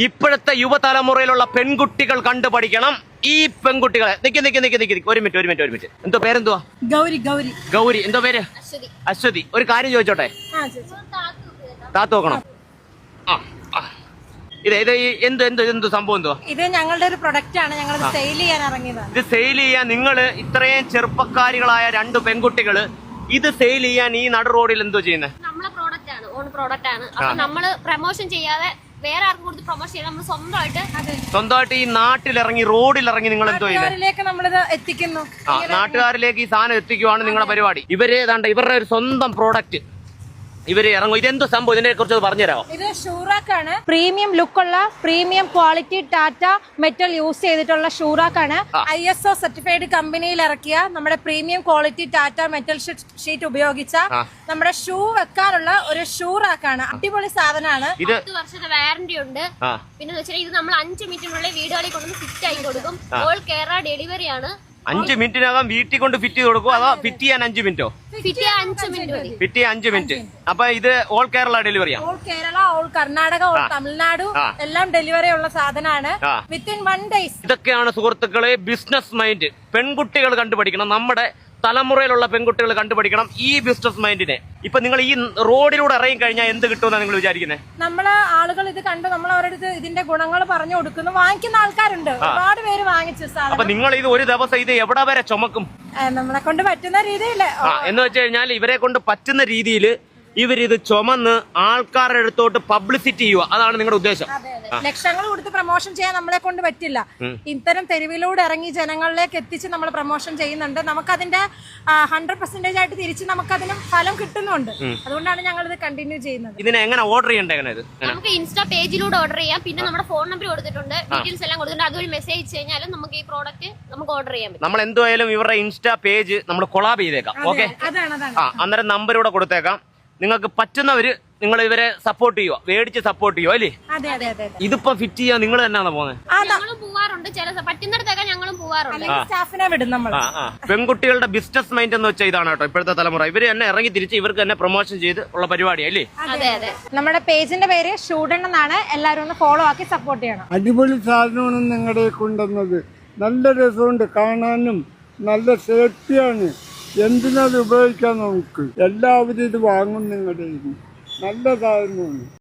ഇപ്പോഴത്തെ യുവതലമുറയിലുള്ള പെൺകുട്ടികൾ കണ്ടുപഠിക്കണം. ഈ പെൺകുട്ടികളെ നിക്ക് ഒരു മിനിറ്റ് എന്തോ പേരെന്തുവാ? ഗൗരി. എന്തോ പേര്? അശ്വതി. ഒരു കാര്യം ചോദിച്ചോട്ടെ, താത്തു നോക്കണം. എന്ത് സംഭവം എന്തുവാ? ഇത് ഞങ്ങളുടെ ഒരു പ്രൊഡക്റ്റ് ആണ്, ഞങ്ങൾ സെയിൽ ചെയ്യാൻ ഇറങ്ങിയതാണ്. ഇത് സെയിൽ ചെയ്യാൻ നിങ്ങള് ഇത്രയും ചെറുപ്പക്കാരികളായ രണ്ട് പെൺകുട്ടികള് ഇത് സെയിൽ ചെയ്യാൻ ഈ നടു റോഡിൽ എന്തോ ചെയ്യുന്നത്? നമ്മളെ പ്രോഡക്റ്റ് ആണ്, ഓൺ പ്രോഡക്റ്റ് ആണ്. അപ്പൊ നമ്മള് പ്രൊമോഷൻ ചെയ്യാതെ വേറെ ആർക്കും കൊടുത്ത് പ്രൊമോഷൻ ചെയ്യാൻ നമ്മൾ സ്വന്തമായിട്ട് ഈ നാട്ടിലിറങ്ങി റോഡിലിറങ്ങി നിങ്ങൾ എന്തോ നമ്മളിത് എത്തിക്കുന്നു. നാട്ടുകാരിലേക്ക് ഈ സാധനം എത്തിക്കുവാണ് നിങ്ങളുടെ പരിപാടി. ഇവര് ഏതാണ്ട് ഇവരുടെ ഒരു സ്വന്തം പ്രോഡക്റ്റ് ഇവര് ഇറങ്ങും. ഇതെന്തോ സംഭവം, ഇതിനെ കുറിച്ച് പറഞ്ഞുതരാമോ? ഇത് ഷൂറാക്കാണ്, പ്രീമിയം ലുക്കുള്ള premium quality Tata metal use ചെയ്തിട്ടുള്ള ഷൂറാക്കാണ്. ISO സർട്ടിഫൈഡ് കമ്പനിയിൽ ഇറക്കിയ നമ്മുടെ premium quality Tata metal sheet ഉപയോഗിച്ച നമ്മുടെ ഷൂ വെക്കാനുള്ള ഒരു ഷൂറാക്കാണ്. അടിപൊളി സാധനമാണ്. 10 വർഷത്തെ വാറന്റി ഉണ്ട്. പിന്നെ ഇത് നമ്മൾ 5 മിനിറ്റിനുള്ളിൽ വീടുകളിൽ കൊണ്ടുവന്ന് ഫിറ്റ് ആയി കൊടുക്കും. ഓൾ കേരള ഡെലിവറി ആണ്. 5 മിനിറ്റിനകം വീട്ടിൽ കൊണ്ട് ഫിറ്റ് ചെയ്ത് കൊടുക്കും. അതോ ഫിറ്റ് ചെയ്യാൻ 5 മിനിറ്റോ? ഫിറ്റ് ചെയ്യാൻ 5 മിനിറ്റ്. അപ്പൊ ഇത് ഓൾ കേരള ഡെലിവറിയാ? All Kerala, all Karnataka, all Tamil Nadu എല്ലാം ഡെലിവറി ഉള്ള സാധനമാണ്. Within 1 days. ഇതൊക്കെയാണ് സുഹൃത്തുക്കളെ ബിസിനസ് മൈൻഡ്. പെൺകുട്ടികൾ കണ്ടുപഠിക്കണം, നമ്മുടെ തലമുറയിലുള്ള പെൺകുട്ടികൾ കണ്ടുപഠിക്കണം ഈ ബിസിനസ് മൈൻഡിനെ. ഇപ്പൊ നിങ്ങൾ ഈ റോഡിലൂടെ ഇറങ്ങി കഴിഞ്ഞാൽ എന്ത് കിട്ടുമെന്നാണ് നിങ്ങൾ വിചാരിക്കുന്നത്? നമ്മള് ആളുകൾ ഇത് കണ്ട് നമ്മൾ അവരുടെ ഇതിന്റെ ഗുണങ്ങൾ പറഞ്ഞു കൊടുക്കുന്നു. വാങ്ങിക്കുന്ന ആൾക്കാരുണ്ട്, ഒരുപാട് പേര് വാങ്ങിച്ചു. അപ്പൊ നിങ്ങൾ ഇത് ഒരു ദിവസം ഇത് എവിടെ വരെ ചുമക്കും? നമ്മളെ കൊണ്ട് പറ്റുന്ന രീതിയിൽ എന്ന് വെച്ച് കഴിഞ്ഞാൽ ഇവരെ കൊണ്ട് പറ്റുന്ന രീതിയിൽ ഇവരിത് ചുമന്ന് ആൾക്കാരുടെ അടുത്തോട്ട് പബ്ലിസിറ്റി ചെയ്യുക, അതാണ് നിങ്ങളുടെ ഉദ്ദേശം. ലക്ഷങ്ങൾ കൊടുത്ത് പ്രൊമോഷൻ ചെയ്യാൻ നമ്മളെ കൊണ്ട് പറ്റില്ല. ഇത്തരം തെരുവിലൂടെ ഇറങ്ങി ജനങ്ങളിലേക്ക് എത്തിച്ച് നമ്മൾ പ്രൊമോഷൻ ചെയ്യുന്നുണ്ട്. നമുക്കതിന്റെ 100% ആയിട്ട് തിരിച്ച് നമുക്കതിന് ഫലം കിട്ടുന്നുണ്ട്. അതുകൊണ്ടാണ് ഞങ്ങൾ ഇത് കണ്ടിന്യൂ ചെയ്യുന്നത്. ഇതിനെ എങ്ങനെ ഓർഡർ ചെയ്യണ്ടേ? നമുക്ക് ഇൻസ്റ്റാ പേജിലൂടെ ഓർഡർ ചെയ്യാം. പിന്നെ നമ്മുടെ ഫോൺ നമ്പർ കൊടുത്തിട്ടുണ്ട്, ഡീറ്റെയിൽസ് എല്ലാം കൊടുത്തിട്ടുണ്ട്. അതുവഴി മെസ്സേജ് കഴിഞ്ഞാലും നമുക്ക് ഈ പ്രോഡക്റ്റ് നമുക്ക് ഓർഡർ ചെയ്യാൻ പറ്റും. നമ്മൾ എന്തായാലും ഇവരുടെ ഇൻസ്റ്റാ പേജ് നമ്മൾ കൊളാബ് ചെയ്തേക്കാം. ഓക്കെ, അന്നേരം നമ്പർ ഇവിടെ കൊടുത്തേക്കാം. നിങ്ങൾക്ക് പറ്റുന്നവര് നിങ്ങൾ ഇവരെ സപ്പോർട്ട് ചെയ്യുക, മേടിച്ച് സപ്പോർട്ട് ചെയ്യുക അല്ലേ? ഇതിപ്പോ ഫിറ്റ് ചെയ്യാൻ നിങ്ങൾ തന്നെയാണ് പോകുന്നത്? ഞങ്ങളും പോവാറുണ്ട്, പറ്റുന്നിടത്തൊക്കെ ഞങ്ങളും പോവാറുണ്ട്. സ്റ്റാഫിനെ വിടും നമ്മൾ. പെൺകുട്ടികളുടെ ബിസിനസ് മൈൻഡ് എന്ന് വെച്ചാൽ ഇതാണ് കേട്ടോ ഇപ്പോഴത്തെ തലമുറ. ഇവര് തന്നെ ഇറങ്ങി തിരിച്ച് ഇവർക്ക് തന്നെ പ്രൊമോഷൻ ചെയ്ത് ഉള്ള പരിപാടി അല്ലേ? നമ്മുടെ പേജിന്റെ പേര് ഷൂഡൺ എന്നാണ്. എല്ലാവരും ഒന്ന് ഫോളോ ആക്കി സപ്പോർട്ട് ചെയ്യണം. അടിപൊളി സാധനമാണ് നിങ്ങളുടെ കൊണ്ടുവന്നത്. നല്ല രസമുണ്ട് കാണാനും, നല്ല സേഫ്റ്റിയാണ്. എന്തിനത് ഉപയോഗിക്കാൻ നമുക്ക് എല്ലാവരും ഇത് വാങ്ങും. നിങ്ങളുടെ നല്ല സാധനമാണ്.